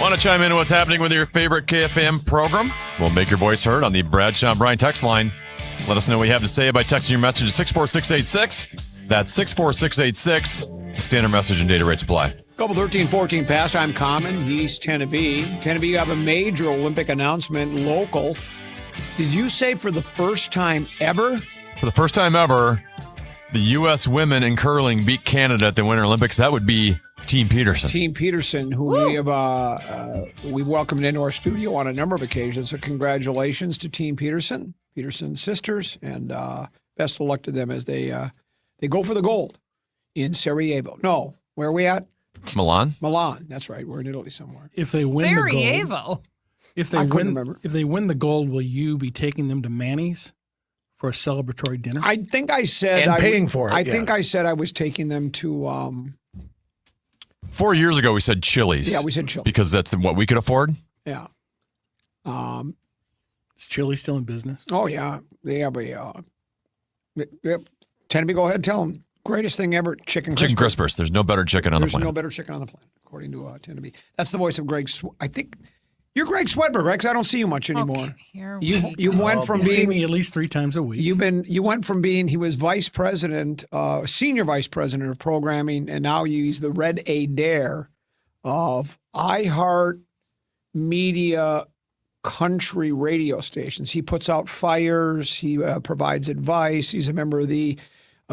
Want to chime in on what's happening with your favorite KFAN program? We'll make your voice heard on the Bradshaw and Bryan text line. Let us know what you have to say by texting your message to 64686. That's 64686. Standard message and data rates apply. Couple 13-14 past. I'm Common. He's Tennessee. Tennessee, you have a major Olympic announcement local. Did you say for the first time ever? For the first time ever, the U.S. women in curling beat Canada at the Winter Olympics. That would be Team Peterson. Team Peterson, who we welcomed into our studio on a number of occasions. So congratulations to Team Peterson, Peterson sisters, and best of luck to them as they go for the gold in Sarajevo. No, where are we at? Milan. Milan. That's right. We're in Italy somewhere. If they win Sarajevo. the gold, if they win the gold, will you be taking them to Manny's for a celebratory dinner? I think I said paying for it. I think I said I was taking them to. 4 years ago, we said Chili's. Yeah, we said Chili's because that's what we could afford. Yeah. Is Chili still in business? Oh yeah, they have a. Tennessee, go ahead, tell them. Greatest thing ever, chicken crispers. Chicken crispers. There's no better chicken on the planet. There's no better chicken on the planet, according to Tennessee. That's the voice of Gregg. I think you're Gregg Swedberg, right? Because I don't see you much anymore. Okay, here you went from You see being me at least 3 times a week. you went from being he was vice president, senior vice president of programming, and now he's the Red Adair of iHeart Media country radio stations. He puts out fires. He provides advice. He's a member of the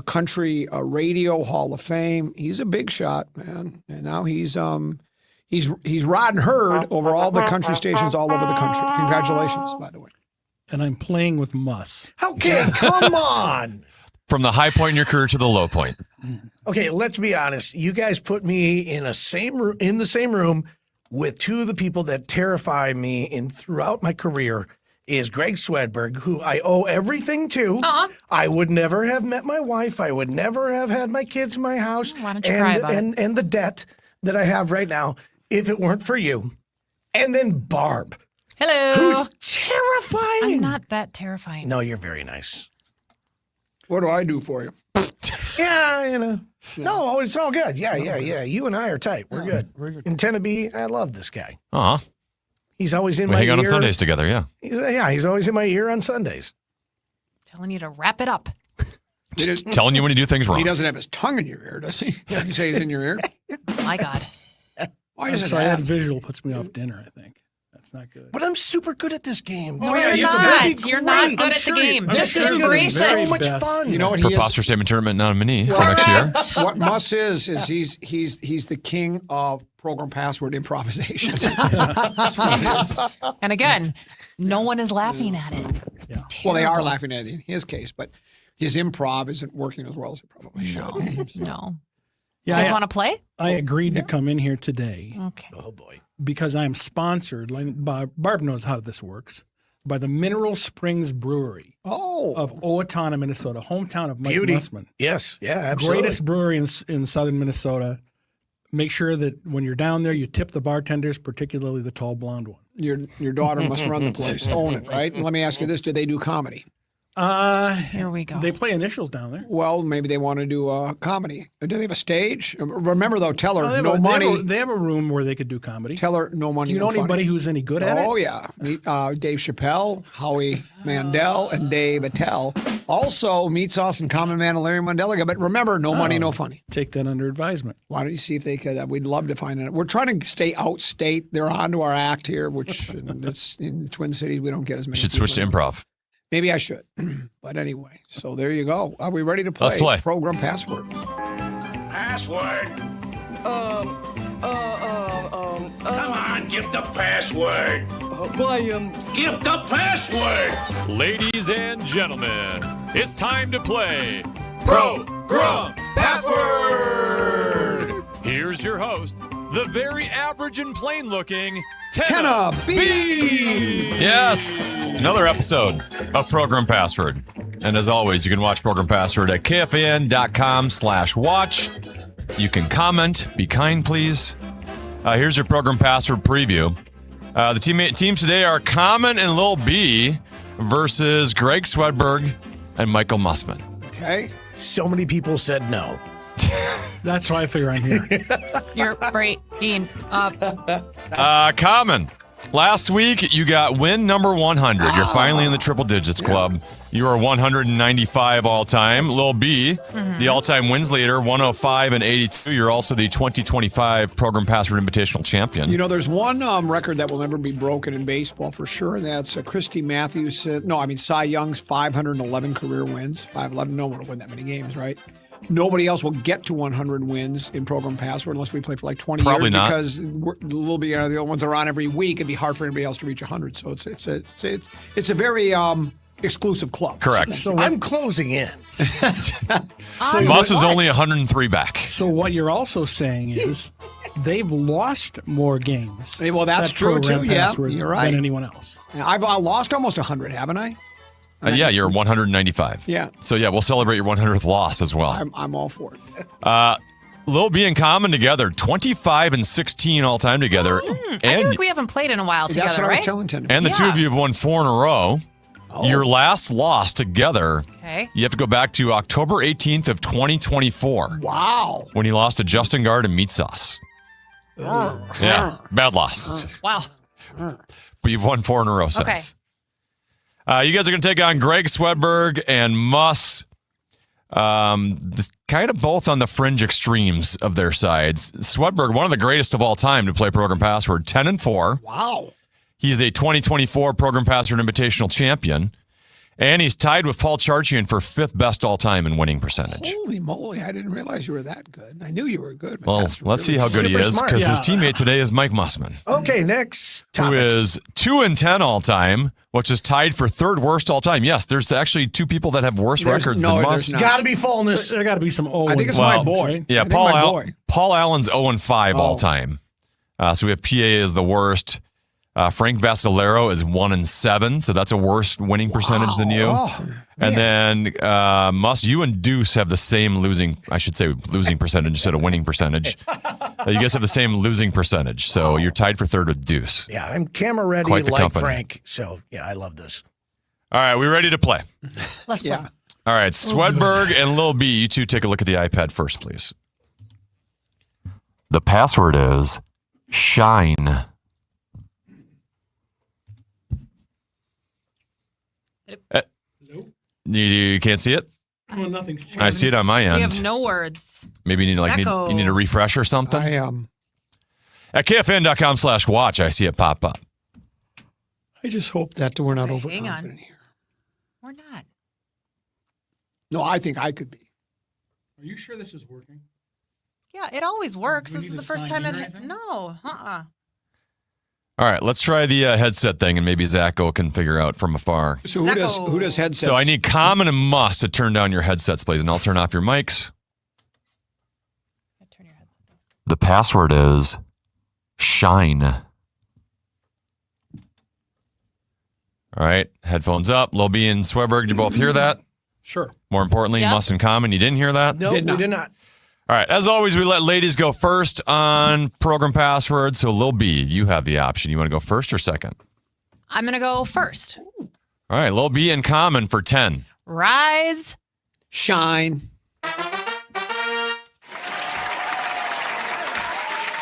Country Radio Hall of Fame. He's a big shot, man. And now he's rod and herd over all the country stations all over the country. Congratulations, by the way. And I'm playing with Muss. Okay, come on. From the high point in your career to the low point. Okay, let's be honest. You guys put me in the same room with 2 of the people that terrify me throughout my career. Is Gregg Swedberg, who I owe everything to. I would never have met my wife. I would never have had my kids in my house. Why don't you cry about it? And the debt that I have right now if it weren't for you. And then Barb. Hello. Who's terrifying. I'm not that terrifying. No, you're very nice. What do I do for you? Yeah, you know. No, it's all good. Yeah. You and I are tight. We're good. In Tennessee, I love this guy. Aw. He's always in We my hang ear. out on Sundays together, yeah. He's always in my ear on Sundays. Telling you to wrap it up. Just telling you when you do things wrong. He doesn't have his tongue in your ear, does he? You say he's in your ear? My God. Why does it That have? visual puts me off dinner, I think. That's not good. But I'm super good at this game. No, you're not. You're not good at the game. Just embrace so it. much fun. You know what he is? Preposterous statement tournament nominee for next year. What Muss is he's the king of program password improvisation. And again, no one is laughing at it. Yeah. Well, they are laughing at it in his case, but his improv isn't working as well as it probably should. No. Yeah, You guys want to play? I agreed to come in here today Okay. Oh, boy. because I am sponsored, like Barb knows how this works, by the Mineral Springs Brewery Oh, of Owatonna, Minnesota, hometown of Mike Beauty. Mussman. Yes. Yeah, absolutely. Greatest brewery in southern Minnesota. Make sure that when you're down there, you tip the bartenders, particularly the tall blonde one. your daughter must run the place, own it, right? And let me ask you this: do they do comedy? Here we go. They play initials down there. Well, maybe they want to do comedy. Do they have a stage? Remember though, tell her Oh, no money. They have a room where they could do comedy. Tell her no money. Do you know no funny. anybody who's any good at it? Oh, yeah. Meet Dave Chappelle, Howie Mandel, and Dave Attell. Also, Meat Sauce and Common Man and Larry Mandela. But remember, no money, no funny. Take that under advisement. Why don't you see if they could? We'd love to find it. We're trying to stay outstate. They're onto our act here, which it's in the Twin Cities. We don't get as many. You should switch to people. improv. Maybe I should. But anyway, so there you go. Are we ready to play? Let's play. Program password. Password. Come on, give the password. Give the password. Ladies and gentlemen, it's time to play Progrum Password. Here's your host, the very average and plain-looking Tenna B. Yes, another episode of Program Password. And as always, you can watch Program Password at kfan.com/watch. You can comment. Be kind, please. Here's your Program Password preview. The teams today are Common and Lil B versus Gregg Swedberg and Michael Mussman. Okay. So many people said no. That's why I figure I'm here. You're breaking up. Common. Last week, you got win number 100. You're finally in the triple digits club. You are 195 all-time. Lil B, the all-time wins leader, 105 and 82. You're also the 2025 Program Password Invitational champion. You know, there's one record that will never be broken in baseball for sure, and that's Christy Matthews. Cy Young's 511 career wins. 511. No one will win that many games, right? Nobody else will get to 100 wins in Program Password unless we play for like 20 Probably years. not. Because Lil B are the only ones that are on every week. It'd be hard for anybody else to reach 100. So it's a very exclusive club. Correct. So I'm closing in. Muss is only 103 back. So what you're also saying is they've lost more games. Well, that's at true Program too. Yeah, Password you're right. Than anyone else. I've lost almost 100, haven't I? Yeah, you're 195. Yeah. So, yeah, we'll celebrate your 100th loss as well. I'm all for it. Lil B and Common together, 25 and 16 all-time together. I feel like we haven't played in a while together, That's what I was right? telling Tim. And the two of you have won 4 in a row. Your last loss together, Okay. you have to go back to October 18th of 2024 Wow. when you lost to Justin Gard and Meat Sauce. Yeah, bad loss. Wow. But you've won 4 in a row since. Okay. You guys are going to take on Gregg Swedberg and Muss. Kind of both on the fringe extremes of their sides. Swedberg, one of the greatest of all time to play Program Password, 10 and 4. Wow. He's a 2024 Program Password Invitational champion. And he's tied with Paul Charchian for 5th best all-time in winning percentage. Holy moly, I didn't realize you were that good. I knew you were good. But Well, that's let's see really how good he super is, smart. because his Yeah. teammate today is Mike Mussman, Okay, next who topic. is 2 and 10 all-time, which is tied for 3rd worst all-time. Yes, there's actually 2 people that have worse records than there's Muss. not. Gotta be fullness. There got to be some O. I think it's Well, my boy. right? Yeah, I think my boy. Paul Allen's 0 and 5 Oh. all-time. So we have PA as the worst. Frank Vassalero is 1 and 7, so that's a worse winning percentage than you. And then Muss, you and Deuce have the same losing percentage instead of winning percentage. You guys have the same losing percentage, so you're tied for 3rd with Deuce. Yeah, I'm camera ready Quite the like company. Frank. So, yeah, I love this. All right, we ready to play? Let's play. Yeah. All right, Swedberg and Lil B, you two take a look at the iPad first, please. The password is shine. You can't see it? Well, nothing's changed. I see it on my We end. have no words. Maybe you need a refresh or something. I am. At KFN.com/watch, I see it pop up. I just hope that we're not Okay, hang on. overconfident here. We're not. No, I think I could be. Are you sure this is working? Yeah, it always works. Do we This is need the to first sign time in or it. anything? No. All right, let's try the headset thing, and maybe Zacho can figure out from afar. So who does headsets? So I need Common and Muss to turn down your headsets, please, and I'll turn off your mics. Turn your headset down. The password is shine. All right, headphones up. Lil B and Swedberg, did you both hear that? Sure. More importantly, Yeah. Muss and Common, you didn't hear that? No, we did not. All right, as always, we let ladies go first on Program Password. So Lil B, you have the option. You want to go first or second? I'm going to go first. All right, Lil B and Common for 10. Rise. Shine.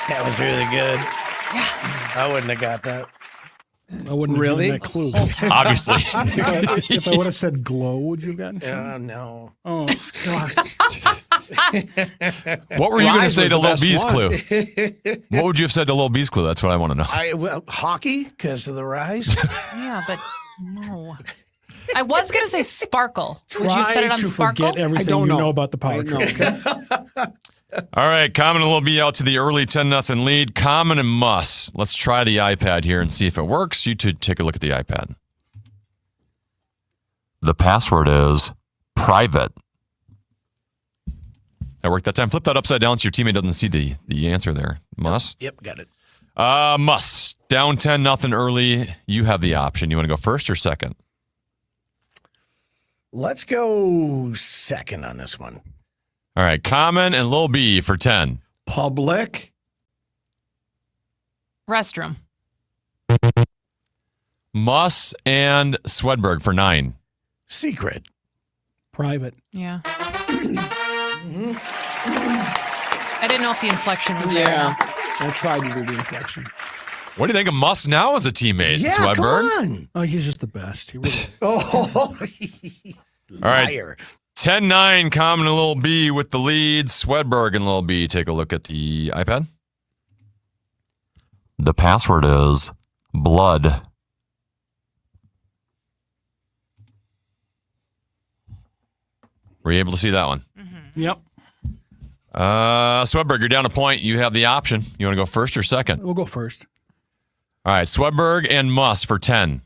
That was really good. Yeah. I wouldn't have got that. I wouldn't Really? have given that clue. Obviously. If I would have said glow, would you have gotten shine? No. Oh, God. What were you going to Rise say was to the Lil best B's one. clue? What would you have said to Lil B's clue? That's what I want to know. Well, hockey because of the rise. Yeah, but no. I was going to say sparkle. Would you have said Try it on to sparkle? forget everything I don't you know. know about the I power know, trip. okay? All right, Common and Lil B out to the early 10-0 lead. Common and Muss. Let's try the iPad here and see if it works. You two take a look at the iPad. The password is private. That worked that time. Flip that upside down so your teammate doesn't see the answer there. Muss? Yep, got it. Muss. Down 10-0 early. You have the option. You want to go first or second? Let's go second on this one. All right, Common and Lil B for 10. Public. Restroom. Muss and Swedberg for 9. Secret. Private. Yeah. I didn't know if the inflection was there. Yeah. I tried to do the inflection. What do you think of Muss now as a teammate, Yeah, Swedberg? come on. Oh, he's just the best. He really is. Oh, All right. liar. 10-9, Common and Lil B with the lead. Swedberg and Lil B. Take a look at the iPad. The password is blood. Were you able to see that one? Yep. Swedberg, you're down a point. You have the option. You want to go first or second? We'll go first. All right, Swedberg and Muss for 10.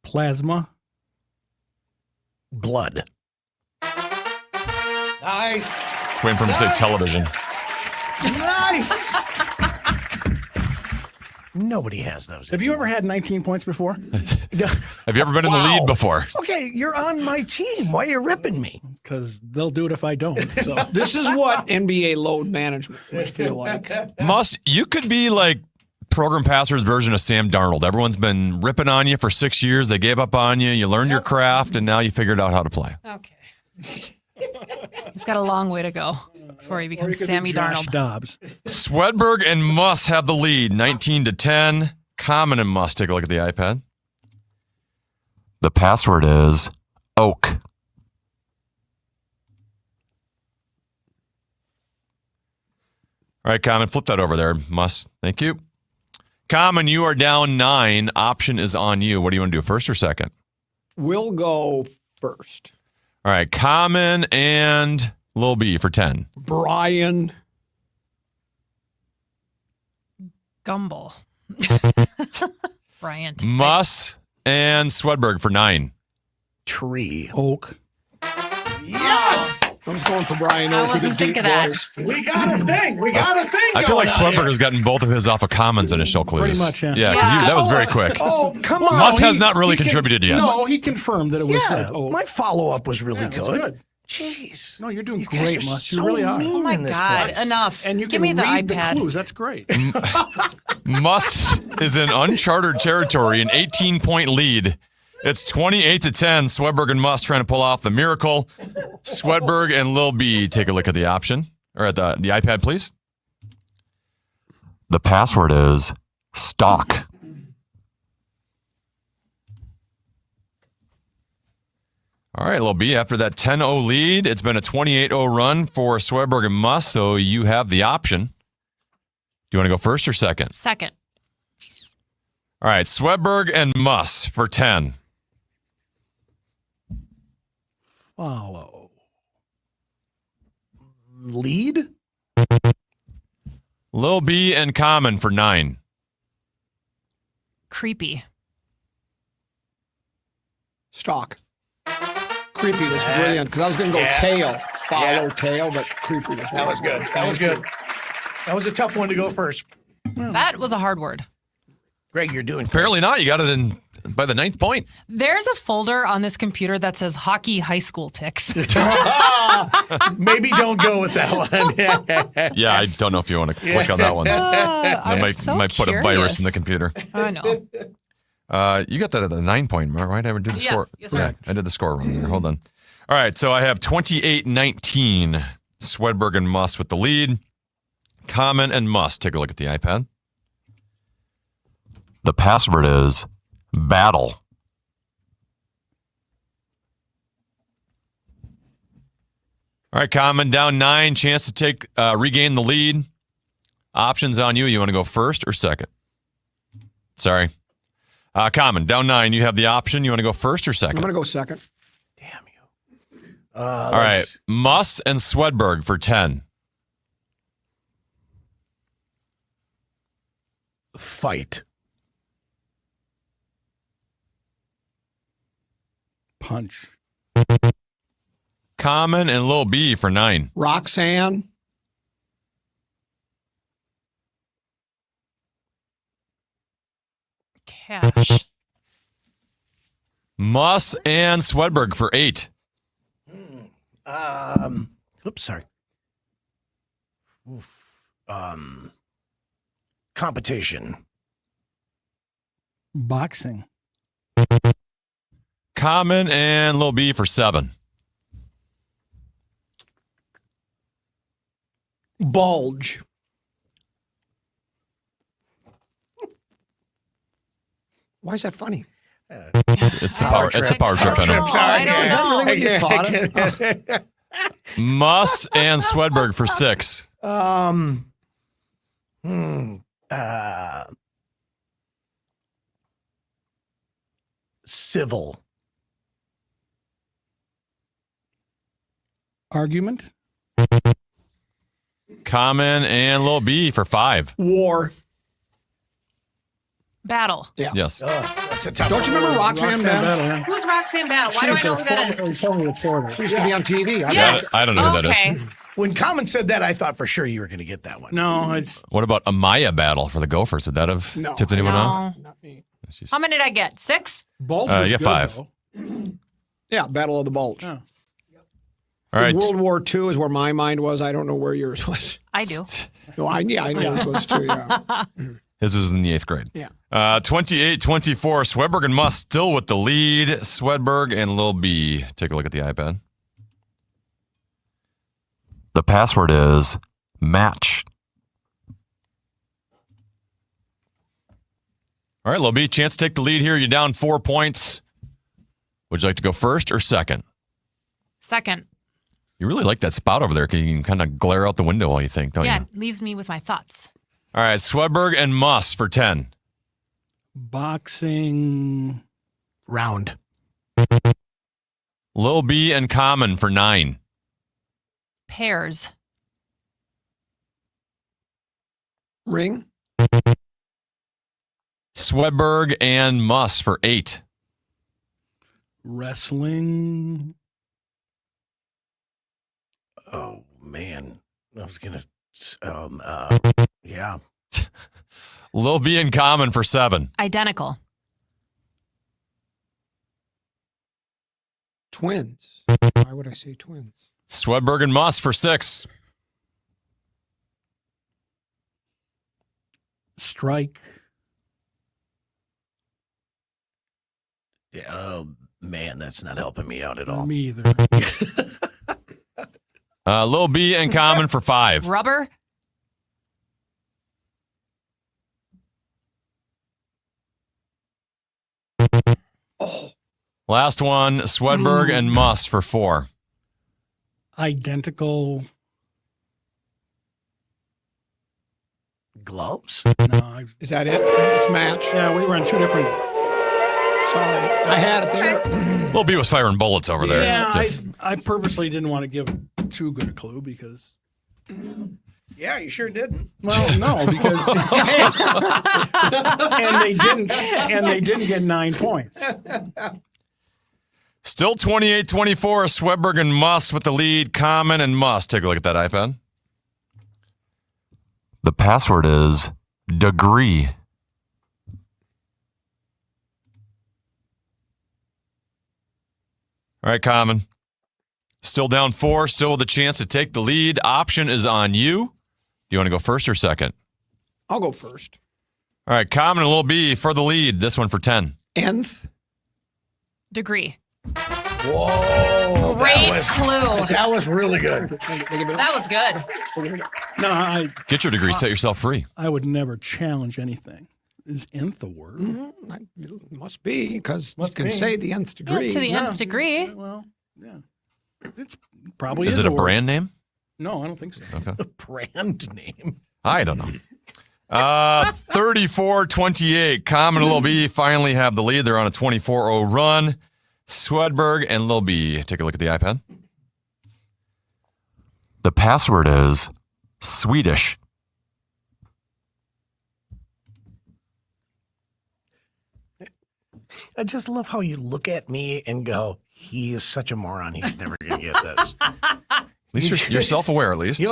Plasma. Blood. Nice. Just waiting for him to say television. Nice. Nobody has those. Have you ever had 19 points before? Have you ever been in the Wow. lead before? Okay, you're on my team. Why are you ripping me? Because they'll do it if I don't. So This is what NBA load management would feel like. Muss, you could be like Program Passer's version of Sam Darnold. Everyone's been ripping on you for 6 years. They gave up on you. You learned your craft, and now you figured out how to play. Okay. He's got a long way to go before he or you becomes could Sammy do Josh Darnold. Dobbs. Swedberg and Muss have the lead, 19-10. Common and Muss. Take a look at the iPad. The password is oak. All right, Common, flip that over there, Muss. Thank you. Common, you are down 9. Option is on you. What do you want to do, first or second? We'll go first. All right, Common and Lil B for 10. Brian. Gumble. Bryant. Muss and Swedberg for 9. Tree. Oak. Yes. I was going for Brian. I Oak with wasn't the deep thinking that. voice. We got a thing. We got a thing. I feel like going on Swedberg here. has gotten both of his off of Common's initial clues. Pretty much, yeah. Yeah, 'cause that was very quick. Oh, come on. Muss has he- not really he can- contributed yet. No, he confirmed that it was Yeah, oak. my follow-up was really That's good. good. Jeez. No, you're doing You great, guys are Muss. You so really are. mean Oh my in this God. place. Enough. And you Give can me the read the iPad. clues. That's great. Muss is in uncharted territory, an 18-point lead. It's 28-10. Swedberg and Muss trying to pull off the miracle. Swedberg and Lil B, take a look at the option, or at the iPad, please. The password is stock. All right, Lil B, after that 10-0 lead, it's been a 28-0 run for Swedberg and Muss, so you have the option. Do you want to go first or second? Second. All right, Swedberg and Muss for 10. Follow. Lead? Lil B and Common for 9. Creepy. Stock. Creepy was brilliant because I was going to go tail. Follow tail, but creepy was That was good. That was good. That was a tough one to go first. That was a hard word. Greg, you're doing Apparently not. You got it in by the 9th point. There's a folder on this computer that says hockey high school pics. Maybe don't go with that one. Yeah, I don't know if you want to click on that one. That I might, was so might put a virus in the curious. computer. I know. You got that at the 9-point mark, right? I did the Yes, score. yes, yeah, correct. I did the score wrong there. Hold on. All right, so I have 28-19. Swedberg and Muss with the lead. Common and Muss. Take a look at the iPad. The password is battle. All right, Common down 9. Chance to take regain the lead. Options on you. You want to go first or second? Sorry. Common down 9. You have the option. You want to go first or I'm second? going to go second. Damn you. All right. Muss and Swedberg for 10. Fight. Punch. Common and Lil B for 9. Roxanne. Cash. Muss and Swedberg for 8. Oops, sorry. Competition. Boxing. Common and Lil B for 7. Bulge. Why is that funny? It's the power trip in I him. don't Is that know. really what you thought of? Muss and Swedberg for 6. Civil. Argument. Common and Lil B for 5. War. Battle. Yeah. Yes. That's a tough Don't you remember Roxanne Battle? Battle, yeah. Who's Roxanne Battle? Why do I know who that is? Former reporter. She used to be on TV. Yes. I don't know who that is. Okay. When Common said that, I thought for sure you were going to get that one. No, it's What about Amaya battle for the Gophers? Would that have No. tipped anyone off? No. Not me. How many did I get? 6? Bulge. You is get good, 5. though. Yeah, Battle of the Bulge. Yeah. All right. World War II is where my mind was. I don't know where yours was. I do. No, I know yours was too. Yeah. His was in the 8th grade. Yeah. 28-24. Swedberg and Muss still with the lead. Swedberg and Lil B. Take a look at the iPad. The password is match. All right, Lil B, chance to take the lead here. You're down 4 points. Would you like to go first or second? Second. You really like that spot over there because you can kind of glare out the window while you think, don't Yeah, you? it leaves me with my thoughts. All right, Swedberg and Muss for 10. Boxing. Round. Lil B and Common for 9. Pairs. Ring. Swedberg and Muss for 8. Wrestling. Oh, man. I was going to, yeah. Lil B and Common for 7. Identical. Twins. Why would I say twins? Swedberg and Muss for 6. Strike. Yeah. Oh, man, that's not helping me out at all. Me either. Lil B and Common for 5. Rubber. Last one, Swedberg and Muss for 4. Identical. Gloves? No, Is that it? It's match. yeah, we were on 2 different. Sorry. I had it there. Lil B was firing bullets over there. Yeah, Just- I purposely didn't want to give too good a clue because. Yeah, you sure didn't. Well, no, because and they didn't get 9 points. Still 28-24. Swedberg and Muss with the lead. Common and Muss. Take a look at that iPad. The password is degree. All right, Common. Still down 4. Still with a chance to take the lead. Option is on you. Do you want to go first or second? I'll go first. All right, Common and Lil B for the lead. This one for 10. Nth. Degree. Whoa. Great clue. That was really good. That was good. No, Get your degree. Set yourself free. I would never challenge anything. Is nth a word? It must be because you Must can be. say the nth Yeah, degree. to the nth degree. Well, yeah. It's probably Is it a word. brand name? No, I don't think so. Okay. The brand name. I don't know. 34-28. Common and Lil B finally have the lead. They're on a 24-0 run. Swedberg and Lil B. Take a look at the iPad. The password is Swedish. I just love how you look at me and go, he is such a moron. He's never going to get this. At least you're self-aware, at least. You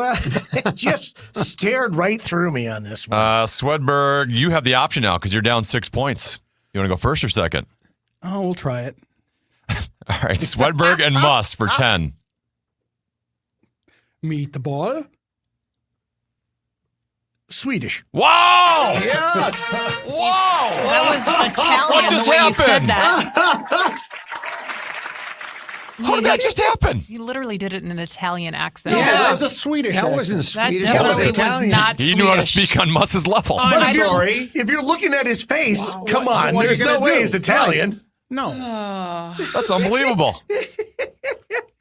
just stared right through me on this one. Swedberg, you have the option now because you're down 6 points. You want to go first or second? Oh, we'll try it. All right, Swedberg and Muss for 10. Meet the ball. Swedish. Wow! Yes. Whoa! That was Italian What just the way you said happened? that. How did that just happen? He literally did it in an Italian accent. Yeah. That was a Swedish That accent. wasn't That Swedish. That was definitely was Italian. not He knew how to Swedish. speak on Muss's level. But I'm if you're- sorry. If you're looking at his face, come what on. are you There's no gonna way do? he's Italian. No. That's unbelievable.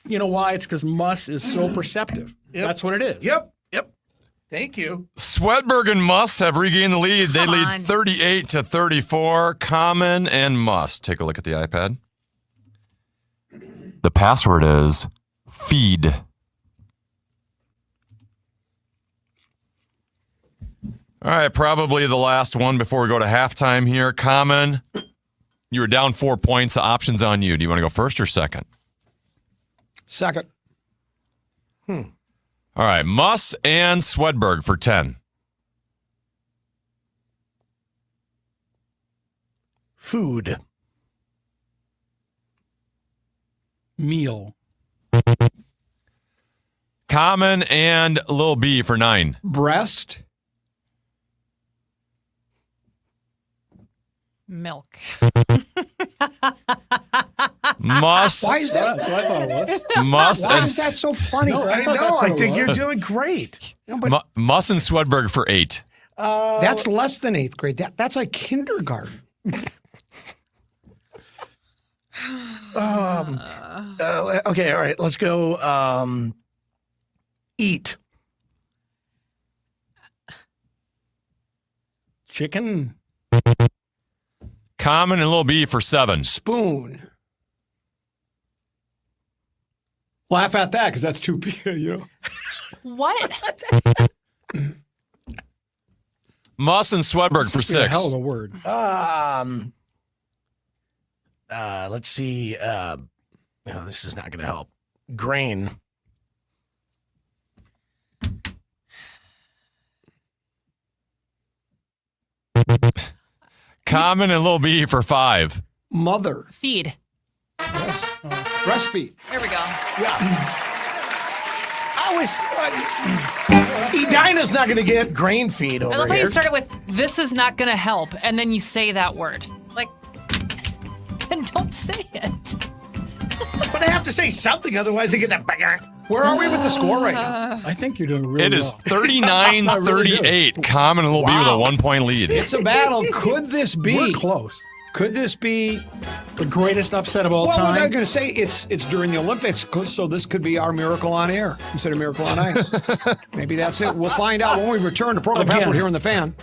You know why? It's because Muss is so perceptive. That's what it is. Yep. Thank you. Swedberg and Muss have regained the lead. They Come lead on. 38-34. Common and Muss. Take a look at the iPad. The password is feed. All right, probably the last one before we go to halftime here. Common, you were down 4 points. The option's on you. Do you want to go first or second? Second. All right, Muss and Swedberg for 10. Food. Meal. Common and Lil B for 9. Breast. Milk. Muss, Why is that? That's what I thought it was. Muss Why and is that so funny? No, I thought know. that's what I it think you're was. doing great. Muss and Swedberg for 8. That's less than 8th grade. That's like kindergarten. Okay, all right. Let's go. Eat. Chicken. Common and Lil B for 7. Spoon. Laugh at that because that's too big, you know. What? Muss and Swedberg for It's a 6. hell of a word. Let's see. No, this is not going to help. Grain. Common and Lil B for 5. Mother. Feed. Breastfeed. There we go. I was. Edina's not going to get grain feed over I love how here. you started with, this is not going to help, and then you say that word. Like, then don't say it. But I have to say something, otherwise I get that. Where are we with the score right now? I think you're doing really It is well. 39-38. Common and Lil B with a Wow. 1-point lead. It's a battle. Could this be? We're close. Could this be? The greatest upset of all What was I time. going to say? It's during the Olympics, so this could be our Miracle on Air instead of Miracle on Ice. Maybe that's it. We'll find out when we return to Program Again. Password here in the Fan.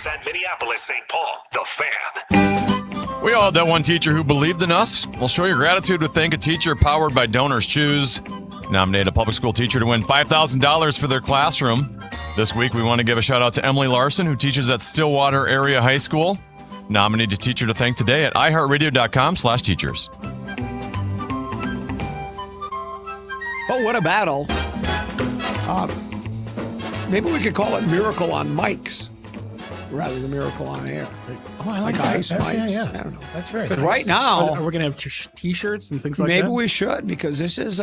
Columbus, and Minneapolis-St. Paul. The Fan. We all had that one teacher who believed in us. We'll show your gratitude with Thank a Teacher, powered by Donors Choose. Nominate a public school teacher to win $5,000 for their classroom. This week, we want to give a shout out to Emily Larson, who teaches at Stillwater Area High School. Nominate a teacher to thank today at iHeartRadio.com/teachers. Oh, what a battle. Maybe we could call it Miracle on Mics rather than Miracle on Air. Oh, I like Ice that. mics. Yeah. I don't know. That's very But nice. right now, Are we going to have T-shirts and things like that? maybe we should, because this is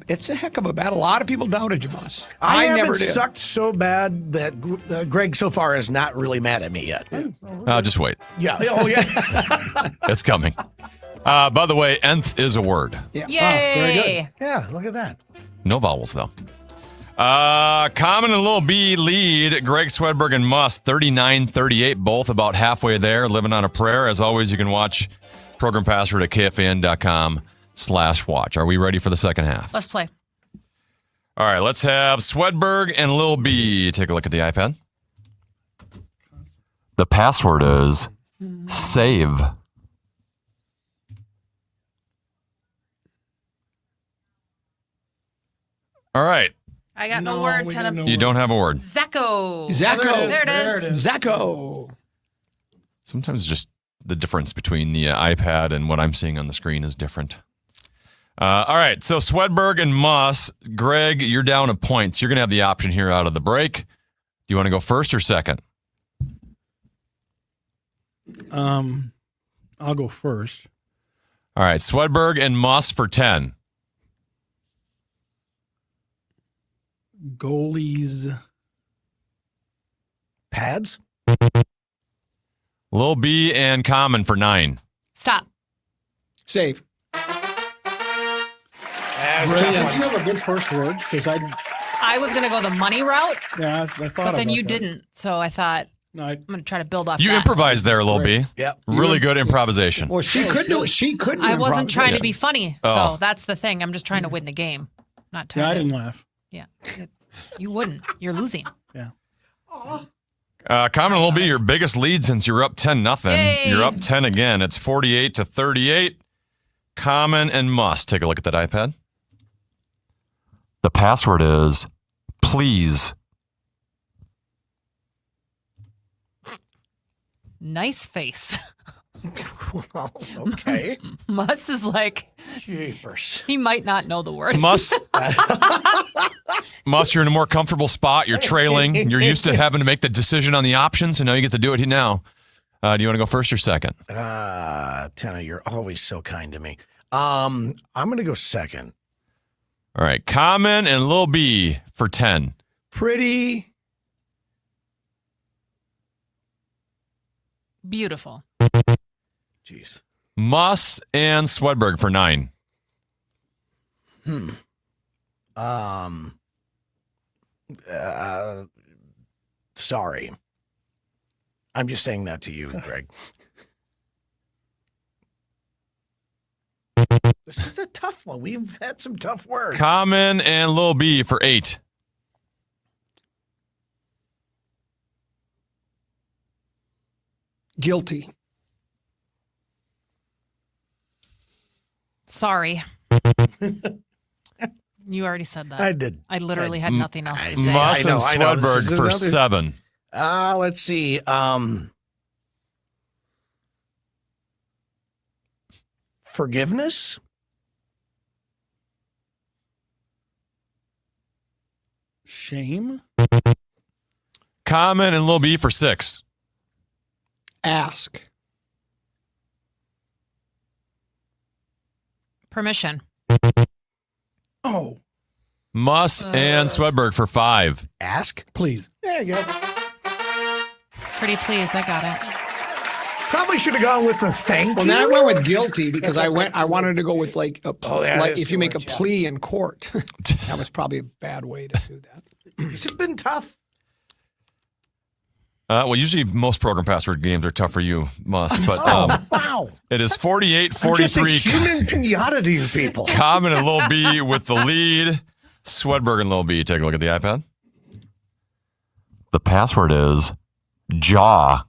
it's a heck of a battle. A lot of people doubted you, Muss. I never haven't did. sucked so bad that Greg so far is not really mad at me yet. Just wait. Yeah. Oh, yeah. It's coming. By the way, nth is a word. Yeah. Yay! Very good. Yeah, look at that. No vowels, though. Common and Lil B lead Gregg Swedberg and Muss 39-38, both about halfway there, living on a prayer. As always, you can watch program password at KFAN.com/watch. Are we ready for the second half? Let's play. All right, let's have Swedberg and Lil B take a look at the iPad. The password is save. All right. I got no No, word. we 10 got of no You don't have a word. Zacco. Zacco. There it is. Zacco. Sometimes just the difference between the iPad and what I'm seeing on the screen is different. All right, so Swedberg and Muss. Greg, you're down a point. You're going to have the option here out of the break. Do you want to go first or second? I'll go first. All right, Swedberg and Muss for 10. Goalies. Pads? Lil B and Common for 9. Stop. Save. Did you have a good first word? Because I was going to go the money route, I thought but then about you that. didn't. So I thought No, I'm going to try to build off You that. improvised there, Lil B. Yeah. Really good improvisation. Well, she could do it. She could do I wasn't trying to improvisation. be funny. Oh. Oh, that's the thing. I'm just trying to win the game. Not trying I to. didn't laugh. Yeah. You wouldn't. You're losing. Yeah. Common and Lil B, your biggest lead since you were up 10-0. Yay. You're up 10 again. It's 48-38. Common and Muss. Take a look at that iPad. The password is please. Nice face. Well, okay. Muss is like, Jeepers. he might not know the word. Muss, you're in a more comfortable spot. You're trailing. You're used to having to make the decision on the options, and now you get to do it now. Do you want to go first or second? Tenna, you're always so kind to me. I'm going to go second. All right. Common and Lil B for 10. Pretty. Beautiful. Jeez. Muss and Swedberg for 9. Sorry. I'm just saying that to you, Greg. This is a tough one. We've had some tough words. Common and Lil B for 8. Guilty. Sorry. You already said that. I did. I literally had nothing else to say. Muss and I know. This Swedberg is for another- 7. Let's see. Forgiveness? Shame. Common and Lil B for 6. Ask. Permission. Oh, Muss and Swedberg for 5. Ask? please. There you go. Pretty please. I got it. Probably should have gone with the thank Well, you. now I went with guilty because I wanted to go with like a yeah, like that's if you the make a word, yeah. plea in court. That was probably a bad way to do that. These have been tough. Well, usually most program password games are tough for you, Muss, but Wow. it is I'm just a 48-43. human pinata to you people. Common and Lil B with the lead. Swedberg and Lil B. Take a look at the iPad. The password is Jaw.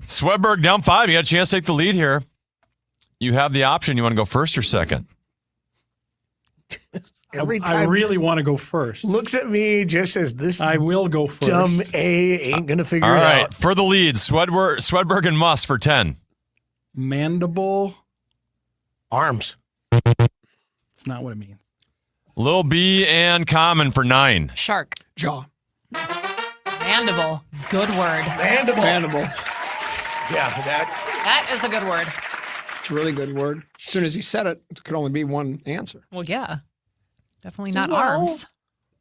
Swedberg down 5. You got a chance to take the lead here. You have the option. You want to go first or second? Every I time really want to go first. looks at me, just says this I will go first. dumb A ain't gonna figure All it right. out. For the lead, Swedberg and Muss for 10. Mandible. Arms. It's not what it means. Lil B and Common for 9. Shark. Jaw. Mandible. Good word. Mandible. Mandible. Yeah, that. That is a good word. It's a really good word. As soon as he said it, it could only be one answer. Well, yeah. Definitely not Well, arms.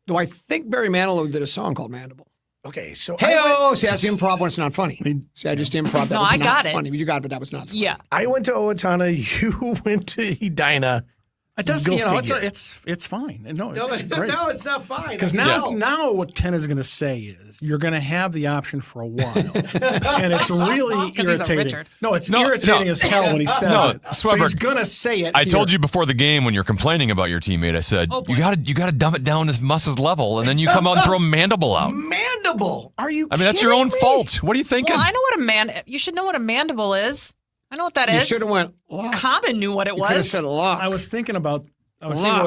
Though I think Barry Manilow did a song called Mandible. Okay, so Hey-oh! See, that's improv when it's not funny. See, I just improv. That No, was I not got it. funny. You got it, but that was not funny. Yeah. I went to Owatonna. You went to Edina. It does, Go you know, figure. it's fine. No, it's great. No, it's not fine. Because now what 10 is going to say is you're going to have the option for a while. And it's really 'Cause he's a irritating. Richard. No, it's irritating as hell when he says it. So Swedberg, he's going to say it. I told here. you before the game when you're complaining about your teammate, I said, Oh, boy. you gotta dumb it down to Muss's level, and then you come out and throw Mandible out. Mandible. Are you? I mean, that's your own kidding me? fault. What are you thinking? Well, I know what you should know what a mandible is. I know what that You is. should have went. Lock. Common knew what it You could have was. said lock. I was thinking about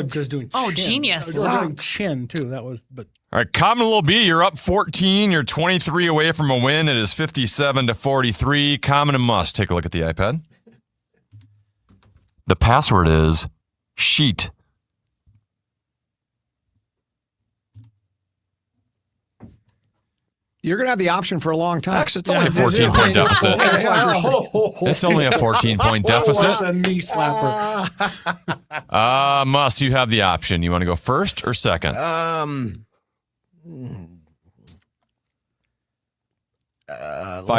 just doing Oh, chin. genius. I was Lock. doing chin, too. That was, but All right, Common Lil B, you're up 14. You're 23 away from a win. It is 57-43. Common and Muss. Take a look at the iPad. The password is sheet. You're going to have the option for a long time. Actually, it's only a 14-point deficit. It's only a 14-point That's deficit. a knee slapper. Muss, you have the option. You want to go first or second? 5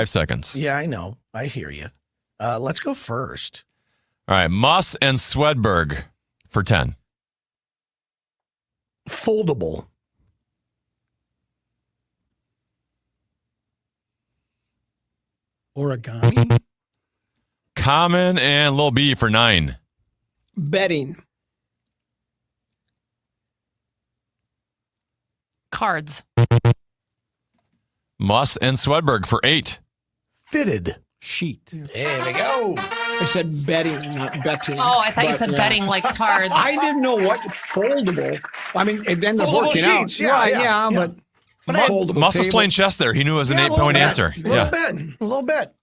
seconds. Yeah, I know. I hear you. Let's go first. All right, Muss and Swedberg for 10. Foldable. Origami. Common and Lil B for 9. Betting. Cards. Muss and Swedberg for 8. Fitted. Sheet. There we go. I said betting, not betting. Oh, I thought you But, said yeah. betting like cards. I didn't know what foldable. I mean, it ended up Foldable working sheets, out. yeah, Right, yeah, yeah. but But foldable Muss was table. playing chess there. He knew it was an Yeah, a little 8-point bit. answer. A little bit. A little bit.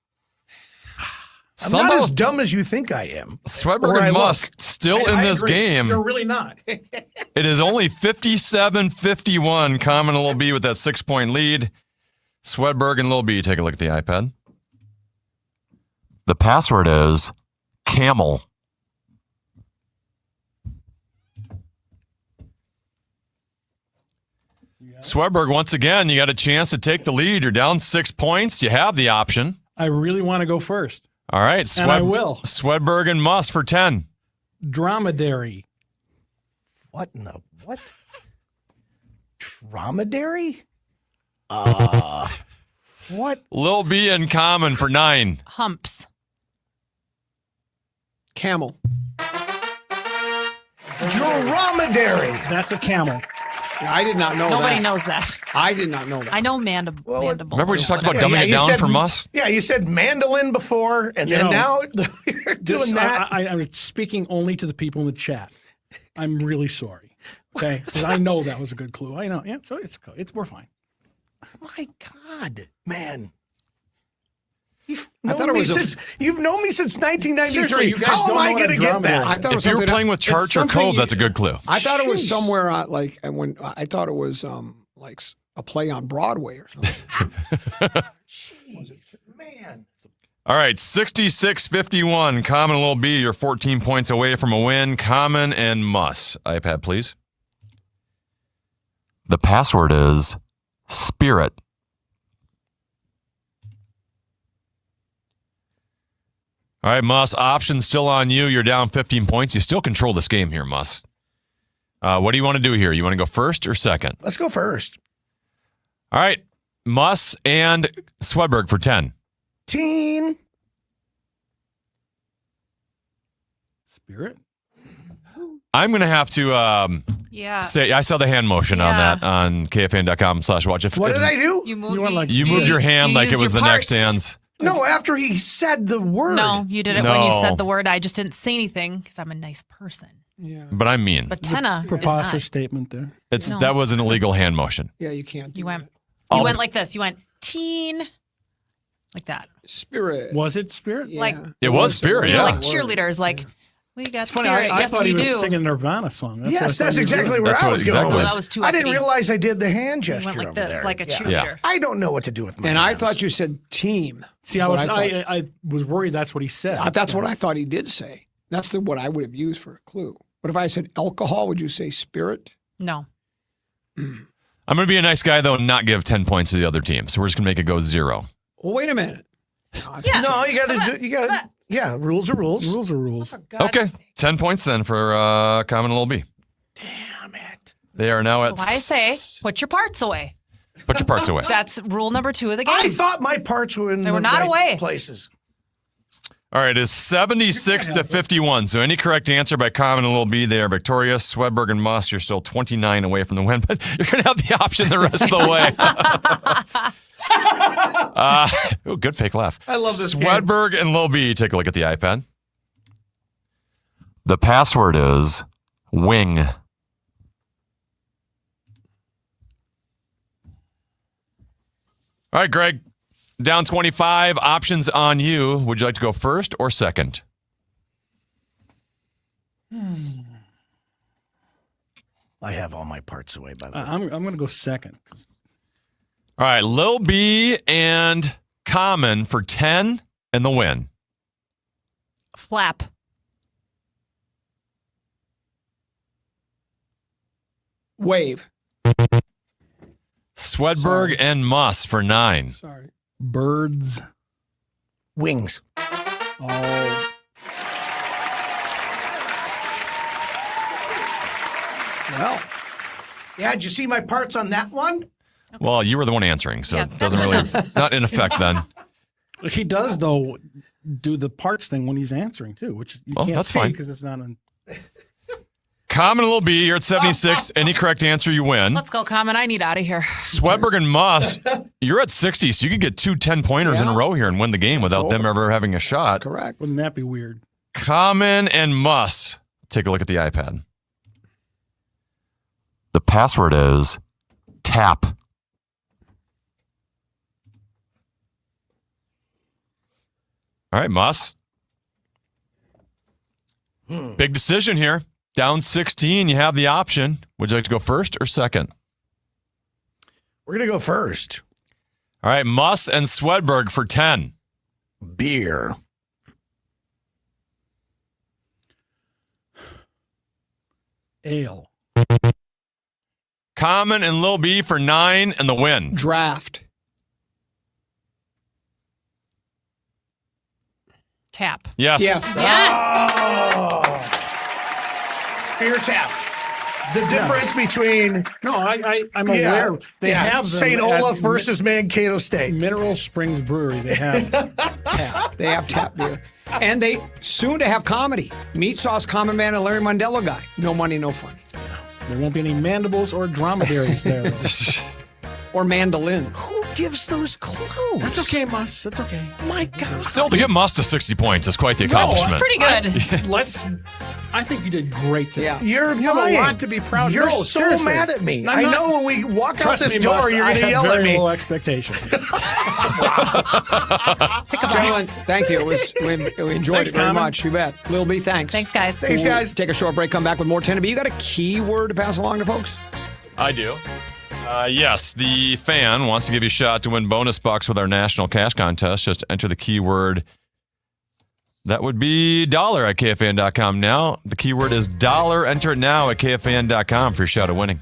I'm not Somehow, as dumb as you think I am. Swedberg Or I and look. Muss still in I this agree. game. You're really not. It is only 57-51. Common and Lil B with that 6-point lead. Swedberg and Lil B, take a look at the iPad. The password is Camel. Swedberg, once again, you got a chance to take the lead. You're down 6 points. You have the option. I really want to go first. All right. And I will. Swedberg and Muss for 10. Dromedary. What in the what? Dromedary? What? Lil B and Common for 9. Humps. Camel. Dromedary. That's a camel. I did not know Nobody that. knows that. I did not know that. I know mandible. Remember we just talked about Yeah, dumbing it you down said- for Muss? Yeah, you said mandolin before, and You then know, now you're This, doing that. I was speaking only to the people in the chat. I'm really sorry. Okay, because I know that was a good clue. I know. Yeah, so we're fine. My God, man. You've I thought known it me was a- since you've known me since 1993. Seriously, you guys How don't am I know what going a to get dromedary that? I thought it was If you were something- playing with Charch or something Cove, you- that's a good clue. I thought it was Sheesh. somewhere like when I thought it was like a play on Broadway or something. Jeez, man. All right, 66-51. Common and Lil B, you're 14 points away from a win. Common and Muss. iPad, please. The password is Spirit. All right, Muss, options still on you. You're down 15 points. You still control this game here, Muss. What do you want to do here? You want to go first or second? Let's go first. All right, Muss and Swedberg for 10. Teen. Spirit. I'm going to have to Yeah. say I saw the hand motion on Yeah. that on KFAN.com/watch. What did I do? You moved, You went like- You moved your hand you like it used was your the next parts. hand's. No, after he said the word. No, you did it when you No. said the word. I just didn't say anything because I'm a nice person. Yeah. But I mean, But Tenna is Preposterous not. statement there. No. that was an illegal hand motion. Yeah, you can't. You do went. that. You went like this. You went teen, like that. Spirit. Was it Spirit? Yeah. like- It was Spirit, You know, yeah. like cheerleaders. Like we got It's funny. spirit. I yes, thought we he was do. singing a Nirvana song. Yes, what I that's thought he was exactly doing. where That's I what was exactly going was. with. That was too I didn't uppity. realize I did the hand You gesture went like over this, there. like a Yeah. cheerleader. Yeah. I don't know what to do with my And I hands. thought you said team. See, I was What I I was worried that's what he said. That's what I thought he did say. That's what I would have used for a clue. But if I said alcohol, would you say spirit? No. I'm going to be a nice guy, though, and not give 10 points to the other team. So we're just going to make it go 0. Well, wait a minute. No, you got to. Yeah, rules are rules. Rules are rules. For God's Okay. sake. 10 points then for Common and Little B. Damn it! They are now at. Well, I say, put your parts away. Put your parts away. That's rule number 2 of the game. I thought my parts were in They the were not right away. places. All right, it's 76 to 51. So any correct answer by Common and Little B, they are victorious. Swedberg and Muss, you're still 29 away from the win, but you're going to have the option the rest of the way. Good fake laugh. I love this game. Swedberg and Little B, take a look at the iPad. The password is wing. All right, Greg. Down 25. Options on you. Would you like to go first or second? I have all my parts away, by the way. I'm going to go second. All right, Lil B and Common for 10 and the win. Flap. Wave. Swedberg and Muss for 9. Sorry. Birds. Wings. Oh. Well, Yeah, did you see my parts on that one? Well, you were the one answering, so Yeah, it doesn't that's really, enough. it's not in effect then. He does though do the parts thing when he's answering too, which you Well, can't that's see fine. because it's not on. Common and Lil B, you're at 76. Any correct answer, you win. Let's go, Common. I need out of here. Swedberg and Muss, you're at 60, so you could get 2 10-pointers in a Yeah. row here and win the game without them ever having a shot. correct. Wouldn't that be weird? Common and Muss, take a look at the iPad. The password is tap. All right, Muss. Big decision here. Down 16, you have the option. Would you like to go first or second? We're going to go first. All right, Muss and Swedberg for 10. Beer. Ale. Common and Lil B for 9 and the win. Draft. Tap. Yes. Yes. Yes. Beer tap. The difference between No, I'm aware they have them St. at Olaf versus Mankato State. Mineral Springs Brewery. They have tap. They have tap beer. And they soon to have comedy. Meat Sauce, Common Man, and Larry Mondello guy. No money, no funny. There won't be any mandibles or dromedaries there. Though. Or mandolins. Who gives those clues? That's okay, Muss. That's okay. My God. Still, to get Muss to 60 points is quite the accomplishment. Pretty good. I think you did great today. Yeah. You're You have lying. a lot to be proud. You're No, so seriously. mad at me. I'm I not- know when we walk out Trust this me, door, Muss, you're I going to have yell at very me. low expectations. Gentlemen, thank you. We enjoyed Thanks, it very Common. much. You bet. Lil B, thanks. Thanks, guys. Thanks, guys. Take a short break, come back with more 10 to be. You got a keyword to pass along to folks? I do. Yes, the fan wants to give you a shot to win bonus bucks with our national cash contest. Just enter the keyword. That would be dollar at KFAN.com now. The keyword is dollar. Enter it now at KFAN.com for your shot at winning.